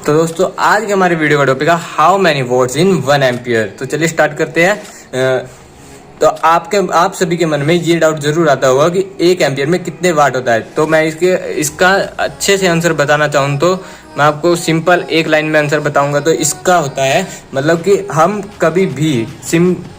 तो दोस्तों आज के हमारे वीडियो का टॉपिक है how many what's in 1 ampere. तो चलिए स्टार्ट करते हैं। तो आप सभी के मन में ये डाउट जरूर आता होगा कि 1 एम्पियर में कितने वाट होता है। तो मैं इसका अच्छे से आंसर बताना चाहूँ तो मैं आपको सिंपल एक लाइन में आंसर बताऊंगा। तो इसका होता है मतलब कि हम कभी भी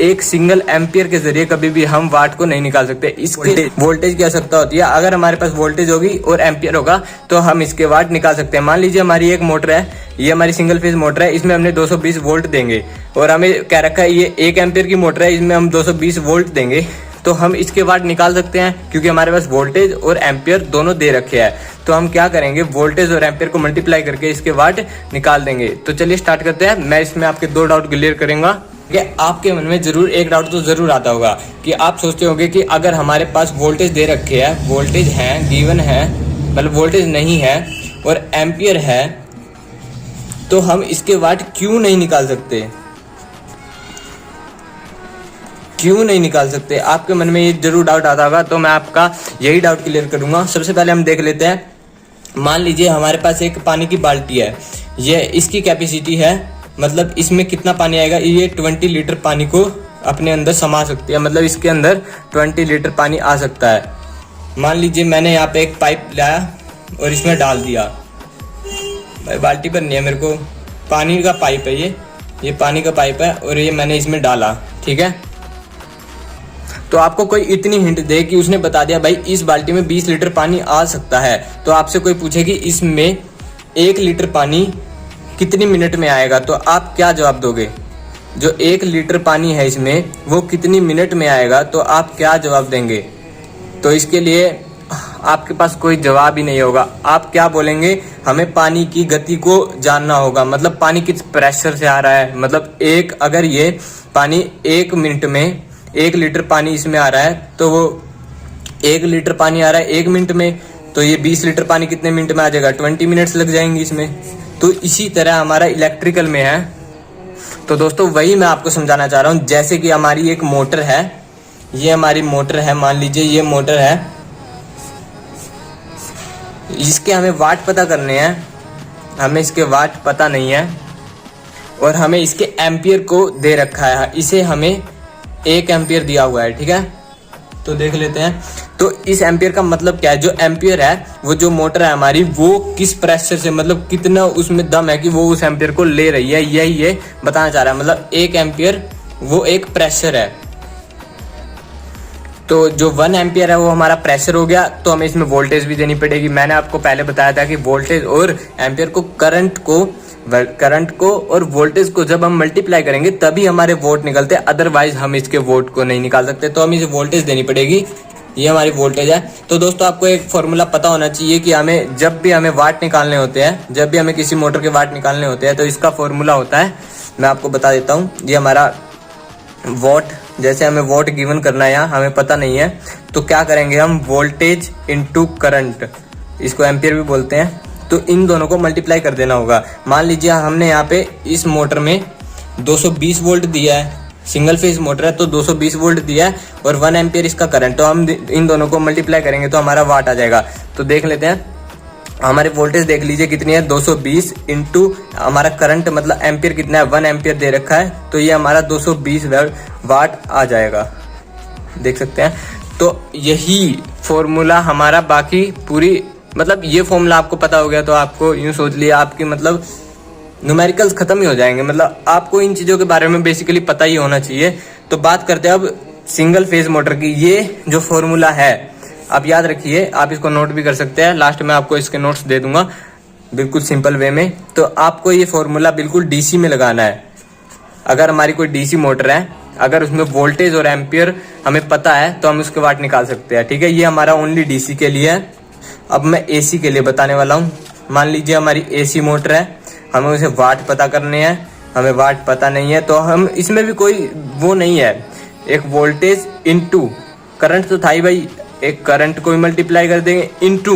एक सिंगल एम्पियर के जरिए कभी भी हम वाट को नहीं निकाल सकते। इसके वोल्टेज की आवश्यकता होती है। अगर हमारे पास वोल्टेज होगी और एम्पियर होगा तो हम इसके वाट निकाल सकते हैं। मान लीजिए हमारी एक मोटर है, ये हमारी सिंगल फेज मोटर है, इसमें हमने 220 वोल्ट देंगे और हमें कह रखा है ये 1 एम्पियर की मोटर है, इसमें हम 220 वोल्ट देंगे तो हम इसके वाट निकाल सकते हैं क्योंकि हमारे पास वोल्टेज और एम्पियर दोनों दे रखे हैं। तो हम क्या करेंगे, वोल्टेज और एम्पियर को मल्टीप्लाई करके इसके वाट निकाल देंगे। तो चलिए स्टार्ट करते हैं। मैं इसमें आपके 2 डाउट क्लियर करूंगा कि आपके मन में जरूर एक डाउट तो जरूर आता होगा कि आप सोचते होंगे कि अगर हमारे पास वोल्टेज दे रखे है, वोल्टेज है गिवन है, मतलब वोल्टेज नहीं है और एम्पियर है तो हम इसके वाट क्यों नहीं निकाल सकते, क्यों नहीं निकाल सकते। आपके मन में ये जरूर डाउट आता होगा तो मैं आपका यही डाउट क्लियर करूंगा। सबसे पहले हम देख लेते हैं। मान लीजिए हमारे पास एक पानी की बाल्टी है, ये इसकी कैपेसिटी है, मतलब इसमें कितना पानी आएगा, ये 20 लीटर पानी को अपने अंदर समा सकती है, मतलब इसके अंदर 20 लीटर पानी आ सकता है। मान लीजिए मैंने यहाँ पे एक पाइप लाया और इसमें डाल दिया, बाल्टी पर नहीं है, मेरे को पानी का पाइप है, ये पानी का पाइप है और ये मैंने इसमें डाला, ठीक है। तो आपको कोई इतनी हिंट दे कि उसने बता दिया भाई इस बाल्टी में 20 लीटर पानी आ सकता है, तो आपसे कोई पूछे कि इसमें 1 लीटर पानी कितनी मिनट में आएगा, तो आप क्या जवाब दोगे। जो 1 लीटर पानी है इसमें वो कितनी मिनट में आएगा, तो आप क्या जवाब देंगे। तो इसके लिए आपके पास कोई जवाब ही नहीं होगा। आप क्या बोलेंगे, हमें पानी की गति को जानना होगा, मतलब पानी किस प्रेशर से आ रहा है। मतलब अगर ये पानी 1 मिनट में 1 लीटर पानी इसमें आ रहा है तो वो 1 लीटर पानी आ रहा है 1 मिनट में, तो ये 20 लीटर पानी कितने मिनट में आ जाएगा, 20 मिनट्स लग जाएंगे इसमें। तो इसी तरह हमारा इलेक्ट्रिकल में है। तो दोस्तों वही मैं आपको समझाना चाह रहा हूँ। जैसे कि हमारी एक मोटर है, ये हमारी मोटर है, मान लीजिए ये मोटर है, इसके हमें वाट पता करने हैं, हमें इसके वाट पता नहीं है और हमें इसके एम्पियर को दे रखा है, इसे हमें 1 एम्पियर दिया हुआ है, ठीक है। तो देख लेते हैं। तो इस एम्पियर का मतलब क्या है, जो एम्पियर है वो जो मोटर है हमारी वो किस प्रेशर से, मतलब कितना उसमें दम है कि वो उस एम्पियर को ले रही है, यही ये बताना चाह रहा है। मतलब 1 एम्पियर वो एक प्रेशर है। तो जो 1 एम्पियर है वो हमारा प्रेशर हो गया, तो हमें इसमें वोल्टेज भी देनी पड़ेगी। मैंने आपको पहले बताया था कि वोल्टेज और एम्पियर को करंट को और वोल्टेज को जब हम मल्टीप्लाई करेंगे तभी हमारे वोट निकलते हैं, अदरवाइज हम इसके वोट को नहीं निकाल सकते। तो हमें इसे वोल्टेज देनी पड़ेगी, ये हमारी वोल्टेज है। तो दोस्तों आपको एक फॉर्मूला पता होना चाहिए कि हमें जब भी हमें वाट निकालने होते हैं, जब भी हमें किसी मोटर के वाट निकालने होते हैं तो इसका फॉर्मूला होता है, मैं आपको बता देता हूँ। ये हमारा वोट, जैसे हमें वोट गिवन करना है, यहाँ हमें पता नहीं है तो क्या करेंगे हम, वोल्टेज इंटू करंट, इसको एम्पियर भी बोलते हैं, तो इन दोनों को मल्टीप्लाई कर देना होगा। मान लीजिए हमने यहाँ पे इस मोटर में 220 वोल्ट दिया है, सिंगल फेज मोटर है तो 220 वोल्ट दिया है और 1 एम्पियर इसका करंट, तो हम इन दोनों को मल्टीप्लाई करेंगे तो हमारा वाट आ जाएगा। तो देख लेते हैं, हमारे वोल्टेज देख लीजिए कितनी है, 220 इंटू हमारा करंट मतलब एम्पियर कितना है, 1 एम्पियर दे रखा है, तो ये हमारा 220 वाट आ जाएगा, देख सकते हैं। तो यही फॉर्मूला हमारा बाकी पूरी, मतलब ये फॉर्मूला आपको पता हो गया तो आपको यूं सोच लिया आपकी मतलब न्यूमेरिकल्स खत्म ही हो जाएंगे। मतलब आपको इन चीज़ों के बारे में बेसिकली पता ही होना चाहिए। तो बात करते हैं अब सिंगल फेज मोटर की। ये जो फॉर्मूला है आप याद रखिए, आप इसको नोट भी कर सकते हैं, लास्ट में आपको इसके नोट्स दे दूंगा बिल्कुल सिंपल वे में। तो आपको ये फॉर्मूला बिल्कुल डीसी में लगाना है। अगर हमारी कोई डीसी मोटर है, अगर उसमें वोल्टेज और एम्पियर हमें पता है तो हम उसके वाट निकाल सकते हैं, ठीक है। ये हमारा ओनली डीसी के लिए है। अब मैं एसी के लिए बताने वाला हूँ। मान लीजिए हमारी एसी मोटर है, हमें उसे वाट पता करने हैं, हमें वाट पता नहीं है तो हम इसमें भी कोई वो नहीं है, एक वोल्टेज इनटू करंट तो था ही भाई, एक करंट को भी मल्टीप्लाई कर देंगे इनटू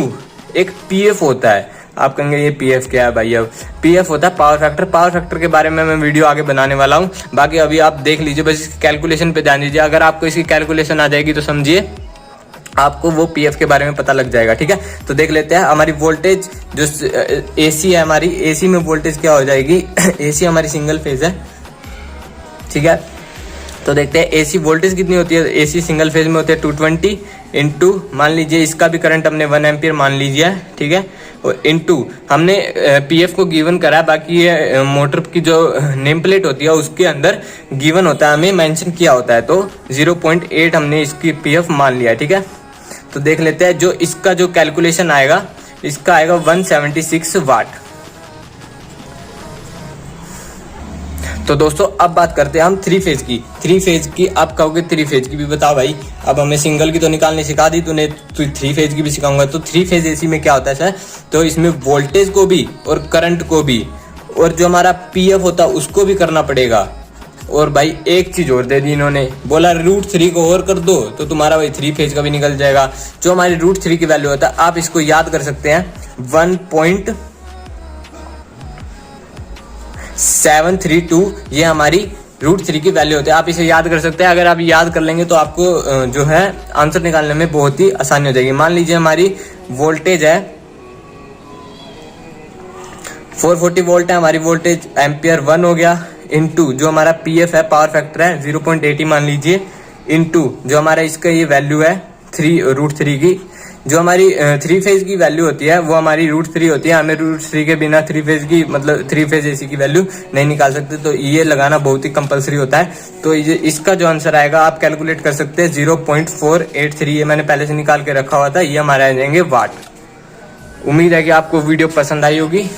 एक पीएफ होता है। आप कहेंगे ये पीएफ क्या है भाई, अब पीएफ होता है पावर फैक्टर। पावर फैक्टर के बारे में मैं वीडियो आगे बनाने वाला हूँ, बाकी अभी आप देख लीजिए, बस इसकी कैलकुलेशन पे ध्यान दीजिए। अगर आपको इसकी कैलकुलेशन आ जाएगी तो समझिए आपको वो पीएफ के बारे में पता लग जाएगा। ठीक है, तो देख लेते हैं हमारी वोल्टेज जो एसी है, हमारी एसी में वोल्टेज क्या हो जाएगी। एसी हमारी सिंगल फेज है। ठीक है, तो देखते हैं एसी वोल्टेज कितनी होती है। एसी सिंगल फेज में होती है 220 इंटू, मान लीजिए इसका भी करंट हमने 1 एम्पियर मान लीजिए। ठीक है, और इंटू हमने पीएफ को गिवन करा है, बाकी ये मोटर की जो नेम प्लेट होती है उसके अंदर गिवन होता है, हमें मेंशन किया होता है। तो 0.8 हमने इसकी पीएफ मान लिया। ठीक है, तो देख लेते हैं जो इसका जो कैलकुलेशन आएगा, इसका आएगा 176 वाट। तो दोस्तों अब बात करते हैं हम थ्री फेज की। आप कहोगे थ्री फेज की भी बताओ भाई, अब हमें सिंगल की तो निकालनी सिखा दी तूने, तो थ्री फेज की भी सिखाऊंगा। तो थ्री फेज एसी में क्या होता है सर, तो इसमें वोल्टेज को भी और करंट को भी और जो हमारा पीएफ होता है उसको भी करना पड़ेगा। और भाई एक चीज और दे दी इन्होंने, बोला √3 को और कर दो तो तुम्हारा भाई थ्री फेज का भी निकल जाएगा। जो हमारी √3 की वैल्यू होता है, आप इसको याद कर सकते हैं 1.732, ये हमारी √3 की वैल्यू होती है। आप इसे याद कर सकते हैं। अगर आप याद कर लेंगे तो आपको जो है आंसर निकालने में बहुत ही आसानी हो जाएगी। मान लीजिए हमारी वोल्टेज है 440 वोल्ट है हमारी वोल्टेज, एम्पियर 1 हो गया, इंटू जो हमारा पीएफ है, पावर फैक्टर है 0.80 मान लीजिए, इंटू जो हमारा इसका ये वैल्यू है √3 की। जो हमारी थ्री फेज की वैल्यू होती है वो हमारी √3 होती है। हमें √3 के बिना थ्री फेज की, मतलब थ्री फेज एसी की वैल्यू नहीं निकाल सकते, तो ये लगाना बहुत ही कंपलसरी होता है। तो ये इसका जो आंसर आएगा आप कैलकुलेट कर सकते हैं 0.483, ये मैंने पहले से निकाल के रखा हुआ था। ये हमारे आ जाएंगे वाट। उम्मीद है कि आपको वीडियो पसंद आई होगी।